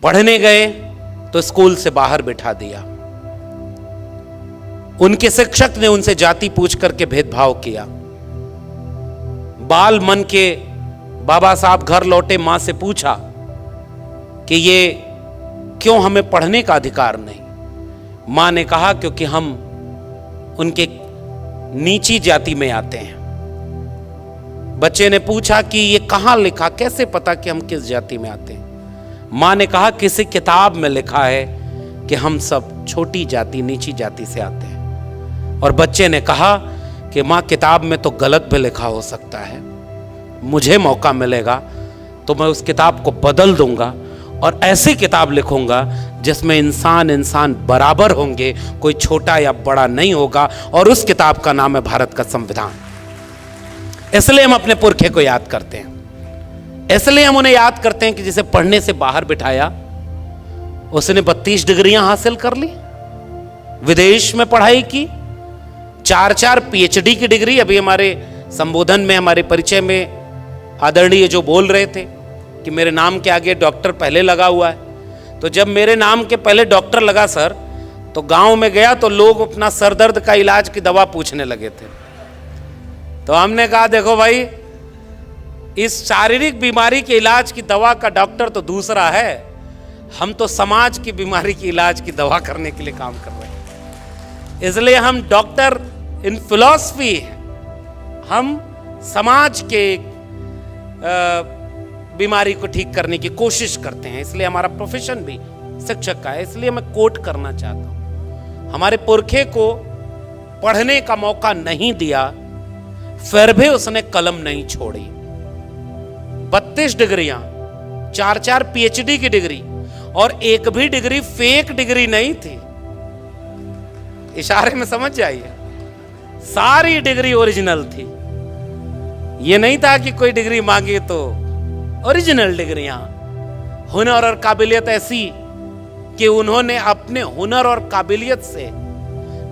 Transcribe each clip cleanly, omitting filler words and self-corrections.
पढ़ने गए तो स्कूल से बाहर बिठा दिया। उनके शिक्षक ने उनसे जाति पूछ करके भेदभाव किया। बाल मन के बाबा साहब घर लौटे, मां से पूछा कि ये क्यों हमें पढ़ने का अधिकार नहीं। मां ने कहा क्योंकि हम उनके नीची जाति में आते हैं। बच्चे ने पूछा कि ये कहां लिखा, कैसे पता कि हम किस जाति में आते हैं। मां ने कहा किसी किताब में लिखा है कि हम सब छोटी जाति, नीची जाति से आते हैं। और बच्चे ने कहा कि मां किताब में तो गलत भी लिखा हो सकता है, मुझे मौका मिलेगा तो मैं उस किताब को बदल दूंगा और ऐसी किताब लिखूंगा जिसमें इंसान इंसान बराबर होंगे, कोई छोटा या बड़ा नहीं होगा। और उस किताब का नाम है भारत का संविधान। इसलिए हम अपने पुरखे को याद करते हैं, इसलिए हम उन्हें याद करते हैं कि जिसे पढ़ने से बाहर बिठाया उसने 32 डिग्रियां हासिल कर ली, विदेश में पढ़ाई की, 4-4 पीएचडी की डिग्री। अभी हमारे संबोधन में, हमारे परिचय में आदरणीय जो बोल रहे थे कि मेरे नाम के आगे डॉक्टर पहले लगा हुआ है, तो जब मेरे नाम के पहले डॉक्टर लगा सर, तो गांव में गया तो लोग अपना सर दर्द का इलाज की दवा पूछने लगे थे। तो हमने कहा देखो भाई, इस शारीरिक बीमारी के इलाज की दवा का डॉक्टर तो दूसरा है, हम तो समाज की बीमारी की इलाज की दवा करने के लिए काम कर रहे हैं। इसलिए हम डॉक्टर इन फिलॉसफी हैं, हम समाज के बीमारी को ठीक करने की कोशिश करते हैं। इसलिए हमारा प्रोफेशन भी शिक्षक का है। इसलिए मैं कोट करना चाहता हूं, हमारे पुरखे को पढ़ने का मौका नहीं दिया, फिर भी उसने कलम नहीं छोड़ी। 32 डिग्रियां, 4-4 पीएचडी की डिग्री, और एक भी डिग्री फेक डिग्री नहीं थी। इशारे में समझ जाइए, सारी डिग्री ओरिजिनल थी। ये नहीं था कि कोई डिग्री मांगी तो ओरिजिनल डिग्रियां। हुनर और काबिलियत ऐसी कि उन्होंने अपने हुनर और काबिलियत से,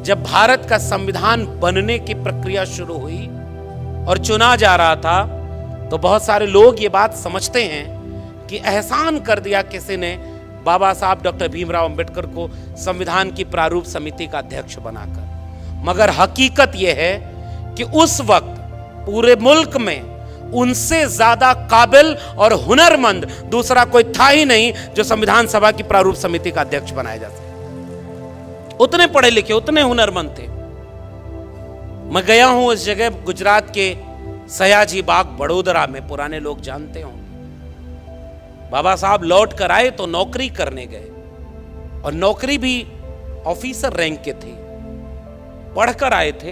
जब भारत का संविधान बनने की प्रक्रिया शुरू हुई और चुना जा रहा था, तो बहुत सारे लोग ये बात समझते हैं कि एहसान कर दिया किसी ने बाबा साहब डॉक्टर भीमराव अंबेडकर को संविधान की प्रारूप समिति का अध्यक्ष बनाकर। मगर हकीकत यह है कि उस वक्त पूरे मुल्क में उनसे ज्यादा काबिल और हुनरमंद दूसरा कोई था ही नहीं जो संविधान सभा की प्रारूप समिति का अध्यक्ष बनाया जा सके। उतने पढ़े लिखे, उतने हुनरमंद थे। मैं गया हूं उस जगह, गुजरात के सयाजी बाग बड़ोदरा में, पुराने लोग जानते होंगे। बाबा साहब लौट कर आए तो नौकरी करने गए, और नौकरी भी ऑफिसर रैंक के थे, पढ़कर आए थे।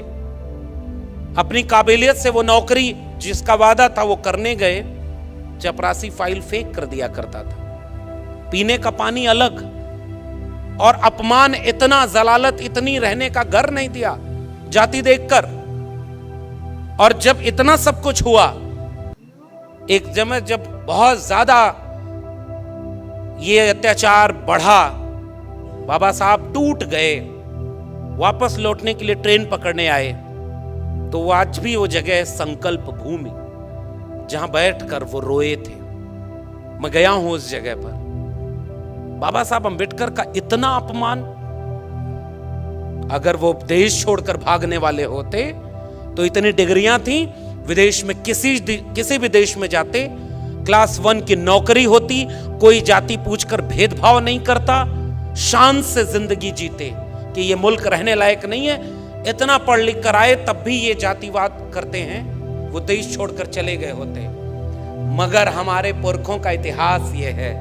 अपनी काबिलियत से वो नौकरी जिसका वादा था वो करने गए, चपरासी फाइल फेंक कर दिया करता था, पीने का पानी अलग, और अपमान इतना, जलालत इतनी, रहने का घर नहीं दिया जाति देखकर। और जब इतना सब कुछ हुआ, एक जब बहुत ज्यादा ये अत्याचार बढ़ा, बाबा साहब टूट गए, वापस लौटने के लिए ट्रेन पकड़ने आए, तो वो आज भी वो जगह है संकल्प भूमि, जहां बैठकर वो रोए थे। मैं गया हूं उस जगह पर। बाबा साहब अंबेडकर का इतना अपमान, अगर वो देश छोड़कर भागने वाले होते तो इतनी डिग्रियां थी, विदेश में किसी भी देश में जाते, क्लास 1 की नौकरी होती, कोई जाति पूछकर भेदभाव नहीं करता, शान से जिंदगी जीते कि ये मुल्क रहने लायक नहीं है। इतना पढ़ लिख कर आए, तब भी ये जातिवाद करते हैं, वो देश छोड़कर चले गए होते। मगर हमारे पुरखों का इतिहास ये है,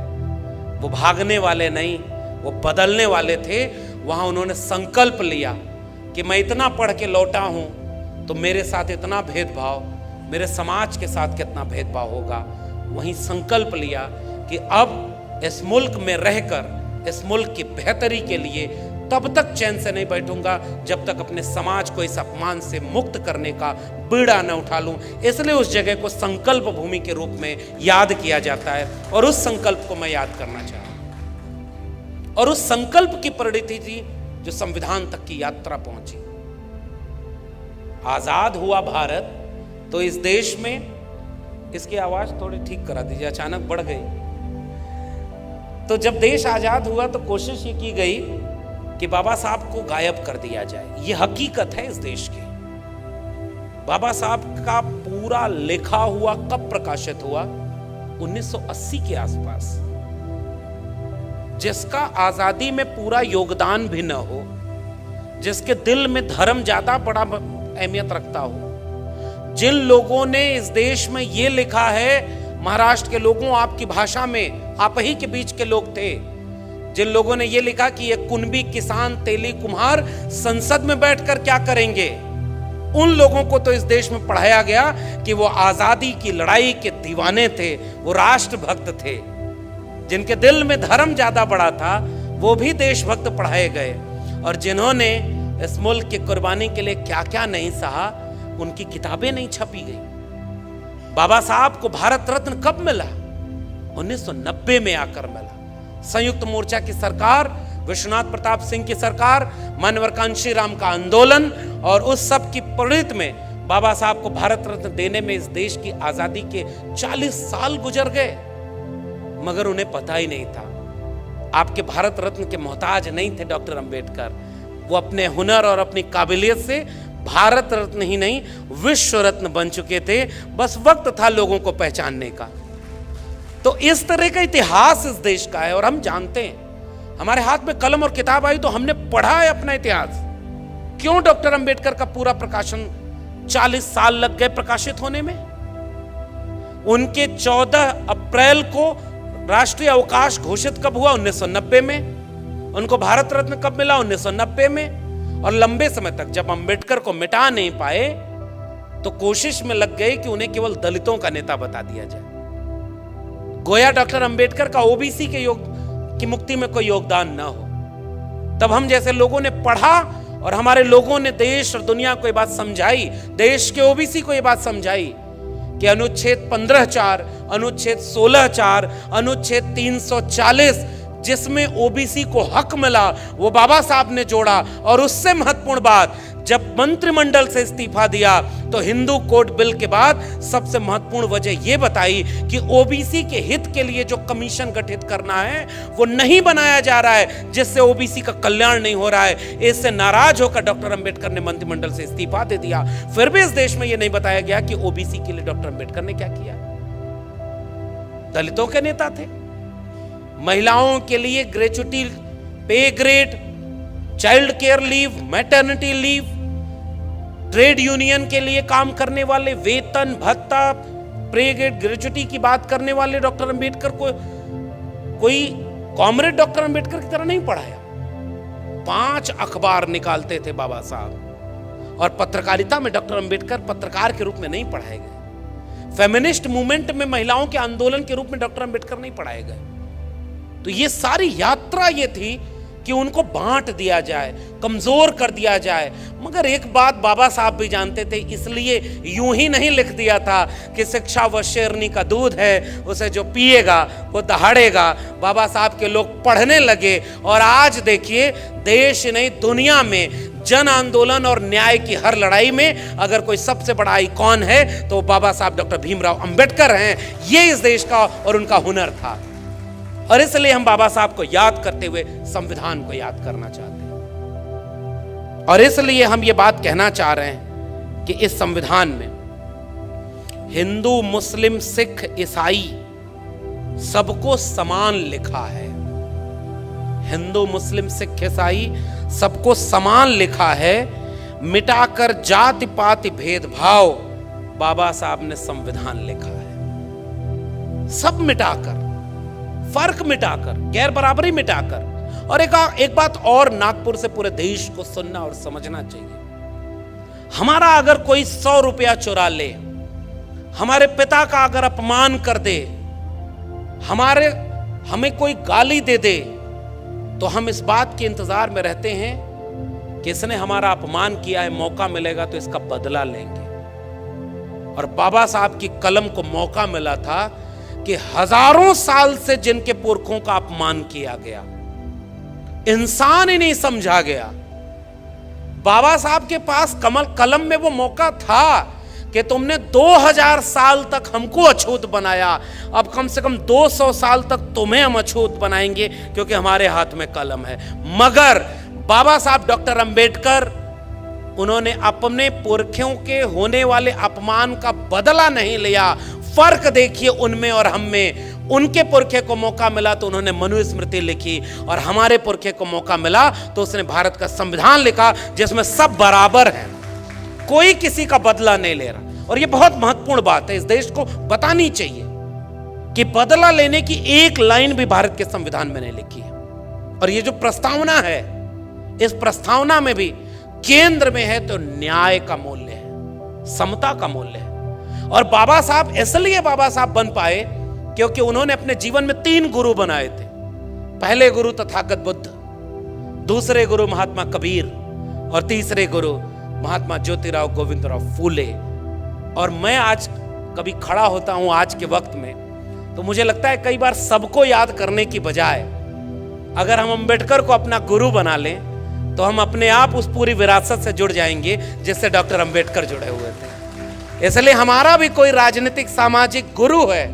वो भागने वाले नहीं, वो बदलने वाले थे। वहां उन्होंने संकल्प लिया कि मैं इतना पढ़ के लौटा हूं तो मेरे साथ इतना भेदभाव, मेरे समाज के साथ कितना भेदभाव होगा। वहीं संकल्प लिया कि अब इस मुल्क में रहकर, इस मुल्क की बेहतरी के लिए तब तक चैन से नहीं बैठूंगा जब तक अपने समाज को इस अपमान से मुक्त करने का बीड़ा न उठा लूं। इसलिए उस जगह को संकल्प भूमि के रूप में याद किया जाता है, और उस संकल्प को मैं याद करना चाहता हूं। और उस संकल्प की परिणति थी जो संविधान तक की यात्रा पहुंची। आजाद हुआ भारत तो इस देश में, इसकी आवाज थोड़ी ठीक करा दीजिए, अचानक बढ़ गई। तो जब देश आजाद हुआ तो कोशिश ये की गई कि बाबा साहब को गायब कर दिया जाए। ये हकीकत है इस देश की। बाबा साहब का पूरा लिखा हुआ कब प्रकाशित हुआ? 1980 के आसपास। जिसका आजादी में पूरा योगदान भी न हो, जिसके दिल में धर्म ज्यादा बड़ा अहमियत रखता हो, जिन लोगों ने इस देश में यह लिखा है, महाराष्ट्र के लोगों आपकी भाषा में, आप ही के बीच के लोग थे, जिन लोगों ने यह लिखा कि ये कुंभी किसान तेली कुम्हार संसद में बैठकर क्या करेंगे, उन लोगों को तो इस देश में पढ़ाया गया कि वो आजादी की लड़ाई के दीवाने थे, वो राष्ट्रभक्त थे। जिनके दिल में धर्म ज्यादा बड़ा था वो भी देशभक्त पढ़ाए गए, और जिन्होंने इस मुल्क की कुर्बानी के लिए क्या क्या नहीं सहा, उनकी किताबें नहीं छपी गई। बाबा साहब को भारत रत्न कब मिला? 1990 में आकर मिला। संयुक्त मोर्चा की सरकार, विश्वनाथ प्रताप सिंह की सरकार, मानवर कांशीराम का आंदोलन और उस सब की प्रेरित में बाबा साहब को भारत रत्न देने में इस देश की आजादी के 40 साल गुजर गए, मगर उन्हें पता ही नहीं था। आपके भारत रत्न के मोहताज नहीं थे डॉक्टर अंबेडकर। वो अपने हुनर और अपनी काबिलियत से भारत रत्न ही नहीं, विश्व रत्न बन चुके थे। बस वक्त था लोगों को पहचानने का। तो इस तरह का इतिहास इस देश का है, और हम जानते हैं। हमारे हाथ में कलम और किताब आई तो हमने पढ़ा है अपना इतिहास। क्यों डॉक्टर अंबेडकर का पूरा प्रकाशन 40 साल लग गए प्रकाशित होने में? उनके 14 अप्रैल को राष्ट्रीय अवकाश घोषित कब हुआ? 1990 में। उनको भारत रत्न कब मिला? 1990 में। और लंबे समय तक जब अंबेडकर को मिटा नहीं पाए तो कोशिश में लग गए कि उन्हें केवल दलितों का नेता बता दिया जाए, गोया डॉक्टर अंबेडकर का ओबीसी की मुक्ति में कोई योगदान ना हो। तब हम जैसे लोगों ने पढ़ा और हमारे लोगों ने देश और दुनिया को यह बात समझाई, देश के ओबीसी को यह बात समझाई कि अनुच्छेद 15(4), अनुच्छेद 16(4), अनुच्छेद 340 जिसमें ओबीसी को हक मिला, वो बाबा साहब ने जोड़ा। और उससे महत्वपूर्ण बात, जब मंत्रिमंडल से इस्तीफा दिया तो हिंदू कोड बिल के बाद सबसे महत्वपूर्ण वजह यह बताई कि ओबीसी के हित के लिए जो कमीशन गठित करना है वो नहीं बनाया जा रहा है, जिससे ओबीसी का कल्याण नहीं हो रहा है। इससे नाराज होकर डॉक्टर अंबेडकर ने मंत्रिमंडल से इस्तीफा दे दिया। फिर भी इस देश में यह नहीं बताया गया कि ओबीसी के लिए डॉक्टर अंबेडकर ने क्या किया। दलितों के नेता थे, महिलाओं के लिए ग्रेच्युटी, पे grade, child care leave, maternity leave, trade union के लिए काम करने वाले वेतन भत्ता, पे ग्रेड, ग्रेच्युटी की बात करने वाले डॉक्टर अंबेडकर को कोई कॉमरेड डॉक्टर अंबेडकर की तरह नहीं पढ़ाया। 5 अखबार निकालते थे बाबा साहब, और पत्रकारिता में डॉक्टर अंबेडकर पत्रकार के रूप में नहीं पढ़ाए गए। फेमिनिस्ट मूवमेंट में महिलाओं के आंदोलन के रूप में डॉक्टर अंबेडकर नहीं पढ़ाए गए। तो ये सारी यात्रा ये थी कि उनको बांट दिया जाए, कमजोर कर दिया जाए। मगर एक बात बाबा साहब भी जानते थे, इसलिए यूं ही नहीं लिख दिया था कि शिक्षा वो शेरनी का दूध है, उसे जो पिएगा वो दहाड़ेगा। बाबा साहब के लोग पढ़ने लगे, और आज देखिए देश नहीं दुनिया में जन आंदोलन और न्याय की हर लड़ाई में अगर कोई सबसे बड़ा आइकॉन है तो बाबा साहब डॉक्टर भीमराव अंबेडकर हैं। ये इस देश का और उनका हुनर था, और इसलिए हम बाबा साहब को याद करते हुए संविधान को याद करना चाहते हैं। और इसलिए हम ये बात कहना चाह रहे हैं कि इस संविधान में हिंदू, मुस्लिम, सिख, ईसाई सबको समान लिखा है। हिंदू, मुस्लिम, सिख, ईसाई सबको समान लिखा है। मिटाकर जाति पाति भेदभाव बाबा साहब ने संविधान लिखा है। सब मिटाकर, फर्क मिटाकर, गैर बराबरी मिटाकर। और एक बात और नागपुर से पूरे देश को सुनना और समझना चाहिए। हमारा अगर कोई 100 रुपया चुरा ले, हमारे पिता का अगर अपमान कर दे, हमें कोई गाली दे दे, तो हम इस बात के इंतजार में रहते हैं कि इसने हमारा अपमान किया है, मौका मिलेगा तो इसका बदला लेंगे। और बाबा साहब की कलम को मौका मिला था कि हजारों साल से जिनके पुरखों का अपमान किया गया, इंसान ही नहीं समझा गया, बाबा साहब के पास कलम में वो मौका था कि तुमने 2000 साल तक हमको अछूत बनाया, अब कम से कम 200 साल तक तुम्हें हम अछूत बनाएंगे, क्योंकि हमारे हाथ में कलम है। मगर बाबा साहब डॉक्टर अंबेडकर, उन्होंने अपने पुरखों के होने वाले अपमान का बदला नहीं लिया। फर्क देखिए उनमें और हम में। उनके पुरखे को मौका मिला तो उन्होंने मनुस्मृति लिखी, और हमारे पुरखे को मौका मिला तो उसने भारत का संविधान लिखा, जिसमें सब बराबर हैं, कोई किसी का बदला नहीं ले रहा। और यह बहुत महत्वपूर्ण बात है, इस देश को बतानी चाहिए कि बदला लेने की एक लाइन भी भारत के संविधान में नहीं लिखी है। और ये जो प्रस्तावना है, इस प्रस्तावना में भी केंद्र में है तो न्याय का मूल्य है, समता का मूल्य है। और बाबा साहब इसलिए बाबा साहब बन पाए क्योंकि उन्होंने अपने जीवन में 3 गुरु बनाए थे। पहले गुरु तथागत बुद्ध, दूसरे गुरु महात्मा कबीर, और तीसरे गुरु महात्मा ज्योतिराव गोविंदराव फूले। और मैं आज कभी खड़ा होता हूं आज के वक्त में, तो मुझे लगता है कई बार सबको याद करने की बजाय अगर हम अंबेडकर को अपना गुरु बना लें तो हम अपने आप उस पूरी विरासत से जुड़ जाएंगे जिससे डॉक्टर अंबेडकर जुड़े हुए थे। इसलिए हमारा भी कोई राजनीतिक सामाजिक गुरु है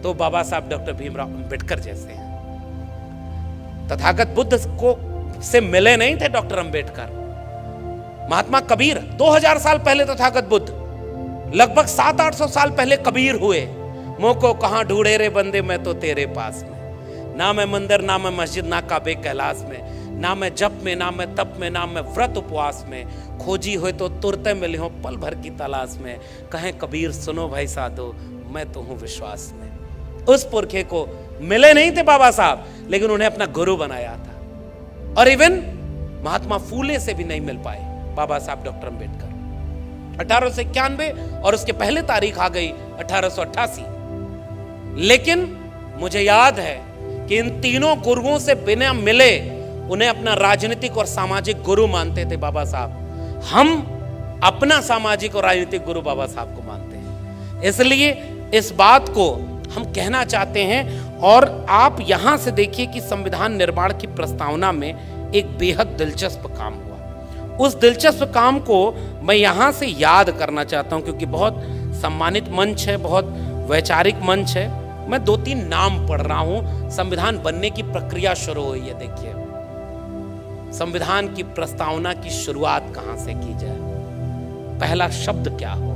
तो बाबा साहब डॉक्टर भीमराव अंबेडकर जैसे हैं। तथागत बुद्ध को से मिले नहीं थे डॉक्टर अंबेडकर। महात्मा कबीर 2000 साल पहले तथागत बुद्ध, लगभग 700-800 साल पहले कबीर हुए। मुँह को कहां ढूंढे रे बंदे, मैं तो तेरे पास में। ना मैं मंदिर, ना मैं मस्जिद, ना काबे कैलाश में, ना मैं जप में, ना मैं तप में, ना मैं व्रत उपवास में। खोजी हुए तो तुरते मिले हो पल भर की तलाश में। कहें कबीर सुनो भाई साधो, मैं तो हूं विश्वास में। उस पुरखे को मिले नहीं थे बाबा साहब, लेकिन उन्हें अपना गुरु बनाया था। और इवन महात्मा फूले से भी नहीं मिल पाए बाबा साहब डॉक्टर अंबेडकर। 1891 और उसके पहले तारीख आ गई 1888। लेकिन मुझे याद है कि इन तीनों गुरुओं से बिना मिले उन्हें अपना राजनीतिक और सामाजिक गुरु मानते थे बाबा साहब। हम अपना सामाजिक और राजनीतिक गुरु बाबा साहब को मानते हैं। इसलिए इस बात को हम कहना चाहते हैं। और आप यहां से देखिए कि संविधान निर्माण की प्रस्तावना में एक बेहद दिलचस्प काम हुआ। उस दिलचस्प काम को मैं यहां से याद करना चाहता हूं, क्योंकि बहुत सम्मानित मंच है, बहुत वैचारिक मंच है। मैं 2-3 नाम पढ़ रहा हूं। संविधान बनने की प्रक्रिया शुरू हुई है। देखिए, संविधान की प्रस्तावना की शुरुआत कहां से की जाए, पहला शब्द क्या हो,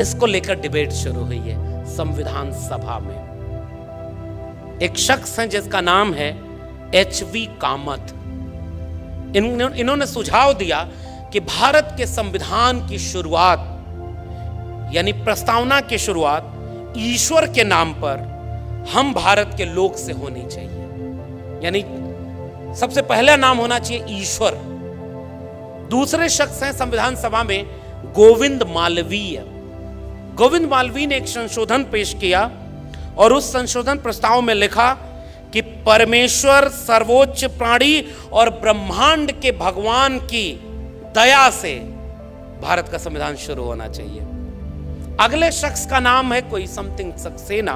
इसको लेकर डिबेट शुरू हुई है संविधान सभा में। एक शख्स हैं जिसका नाम है HV कामत। इन्होंने सुझाव दिया कि भारत के संविधान की शुरुआत, यानी प्रस्तावना की शुरुआत ईश्वर के नाम पर हम भारत के लोग से होनी चाहिए। यानी सबसे पहला नाम होना चाहिए ईश्वर। दूसरे शख्स हैं संविधान सभा में गोविंद मालवीय। गोविंद मालवीय ने एक संशोधन पेश किया और उस संशोधन प्रस्ताव में लिखा कि परमेश्वर सर्वोच्च प्राणी और ब्रह्मांड के भगवान की दया से भारत का संविधान शुरू होना चाहिए। अगले शख्स का नाम है कोई समथिंग सक्सेना।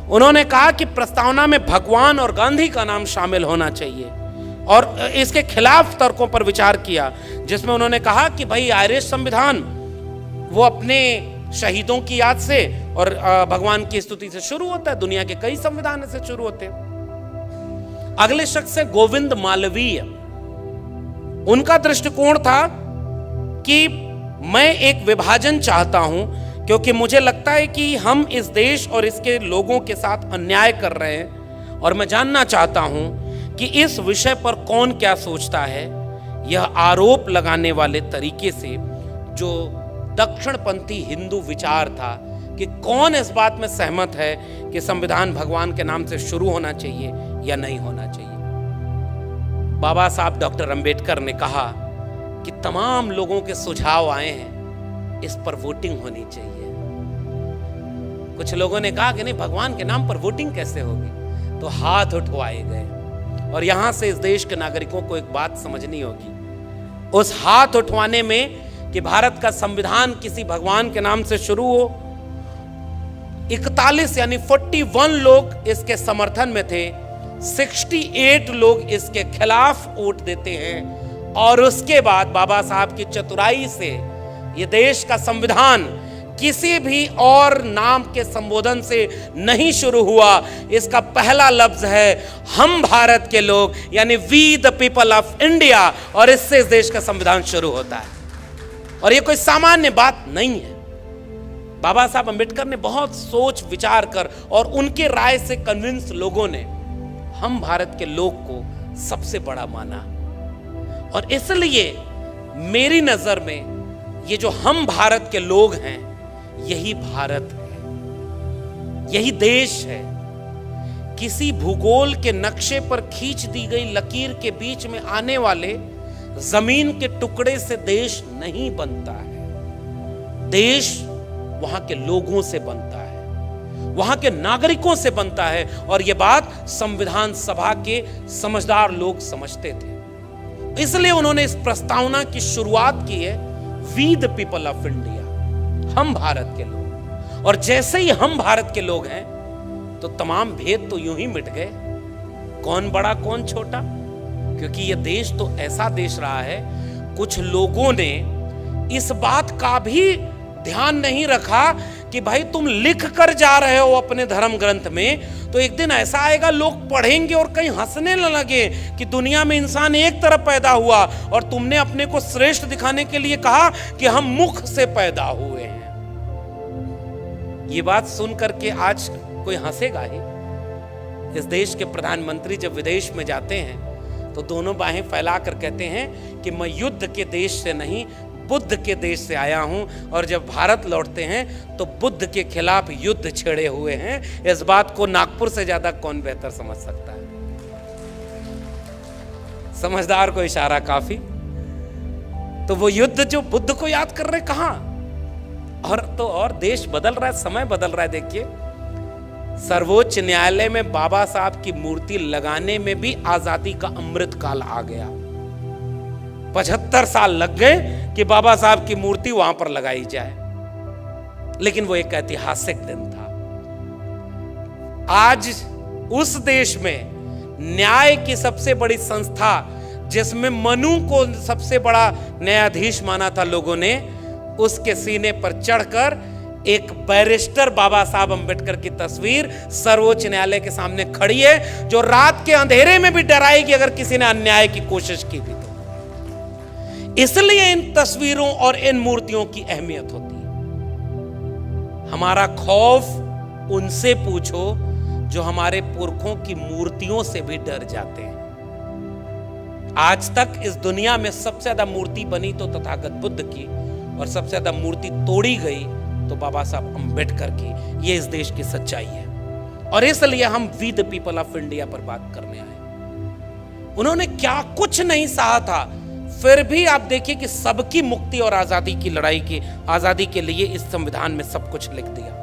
उन्होंने कहा कि प्रस्तावना में भगवान और गांधी का नाम शामिल होना चाहिए और इसके खिलाफ तर्कों पर विचार किया, जिसमें उन्होंने कहा कि भाई आयरिश संविधान वो अपने शहीदों की याद से और भगवान की स्तुति से शुरू होता है। दुनिया के कई संविधान से शुरू होते हैं। अगले शख्स है गोविंद मालवीय। उनका दृष्टिकोण था कि मैं एक विभाजन चाहता हूं, क्योंकि मुझे लगता है कि हम इस देश और इसके लोगों के साथ अन्याय कर रहे हैं और मैं जानना चाहता हूं कि इस विषय पर कौन क्या सोचता है। यह आरोप लगाने वाले तरीके से जो दक्षिणपंथी हिंदू विचार था कि कौन इस बात में सहमत है कि संविधान भगवान के नाम से शुरू होना चाहिए या नहीं होना चाहिए। बाबा साहब डॉक्टर अंबेडकर ने कहा कि तमाम लोगों के सुझाव आए हैं, इस पर वोटिंग होनी चाहिए। कुछ लोगों ने कहा कि नहीं, भगवान के नाम पर वोटिंग कैसे होगी, तो हाथ उठवाए गए। और यहां से इस देश के नागरिकों को एक बात समझनी होगी, उस हाथ उठवाने में कि भारत का संविधान किसी भगवान के नाम से शुरू हो, 41 यानी 41 लोग इसके समर्थन में थे, 68 लोग इसके खिलाफ वोट देते हैं। और उसके बाद बाबा साहब की चतुराई से ये देश का संविधान किसी भी और नाम के संबोधन से नहीं शुरू हुआ। इसका पहला लफ्ज है हम भारत के लोग, यानी we the people of India, और इससे इस देश का संविधान शुरू होता है। और ये कोई सामान्य बात नहीं है। बाबा साहब अंबेडकर ने बहुत सोच विचार कर और उनके राय से कन्विंस लोगों ने हम भारत के लोग को सबसे बड़ा माना। और इसलिए मेरी नजर में ये जो हम भारत के लोग हैं, यही भारत है, यही देश है। किसी भूगोल के नक्शे पर खींच दी गई लकीर के बीच में आने वाले जमीन के टुकड़े से देश नहीं बनता है। देश वहां के लोगों से बनता है, वहां के नागरिकों से बनता है। और यह बात संविधान सभा के समझदार लोग समझते थे। इसलिए उन्होंने इस प्रस्तावना की शुरुआत की है, we the people of India, हम भारत के लोग। और जैसे ही हम भारत के लोग हैं तो तमाम भेद तो यूं ही मिट गए, कौन बड़ा कौन छोटा। क्योंकि यह देश तो ऐसा देश रहा है, कुछ लोगों ने इस बात का भी ध्यान नहीं रखा कि भाई तुम लिख कर जा रहे हो अपने धर्म ग्रंथ में, तो एक दिन ऐसा आएगा लोग पढ़ेंगे और कहीं हंसने न लगे कि दुनिया में इंसान एक तरफ पैदा हुआ और तुमने अपने को श्रेष्ठ दिखाने के लिए कहा कि हम मुख से पैदा हुए हैं। ये बात सुन करके आज कोई हंसेगा ही। इस देश के प्रधानमंत्री जब विदेश में जाते हैं तो दोनों बाहें फैलाकर कहते हैं कि मैं युद्ध के देश से नहीं, बुद्ध के देश से आया हूं। और जब भारत लौटते हैं तो बुद्ध के खिलाफ युद्ध छेड़े हुए हैं। इस बात को नागपुर से ज्यादा कौन बेहतर समझ सकता है। समझदार को इशारा काफी। तो वो युद्ध जो बुद्ध को याद कर रहे, कहां और देश बदल रहा है, समय बदल रहा है। देखिए, सर्वोच्च न्यायालय में बाबा साहब की मूर्ति लगाने में भी आजादी का अमृत काल आ गया। 75 साल लग गए कि बाबा साहब की मूर्ति वहां पर लगाई जाए, लेकिन वो एक ऐतिहासिक दिन था। आज उस देश में न्याय की सबसे बड़ी संस्था, जिसमें मनु को सबसे बड़ा न्यायाधीश माना था लोगों ने, उसके सीने पर चढ़कर एक बैरिस्टर बाबा साहब अंबेडकर की तस्वीर सर्वोच्च न्यायालय के सामने खड़ी है, जो रात के अंधेरे में भी डराएगी अगर किसी ने अन्याय की कोशिश की भी तो। इसलिए इन तस्वीरों और इन मूर्तियों की अहमियत होती है। हमारा खौफ उनसे पूछो जो हमारे पुरखों की मूर्तियों से भी डर जाते हैं। आज तक इस दुनिया में सबसे ज्यादा मूर्ति बनी तो तथागत बुद्ध की, और सबसे ज्यादा मूर्ति तोड़ी गई तो बाबा साहब अंबेडकर की। ये इस देश की सच्चाई है। और इसलिए हम we the people of India पर बात करने आए। उन्होंने क्या कुछ नहीं सहा था, फिर भी आप देखिए कि सबकी मुक्ति और आजादी की लड़ाई की, आजादी के लिए इस संविधान में सब कुछ लिख दिया।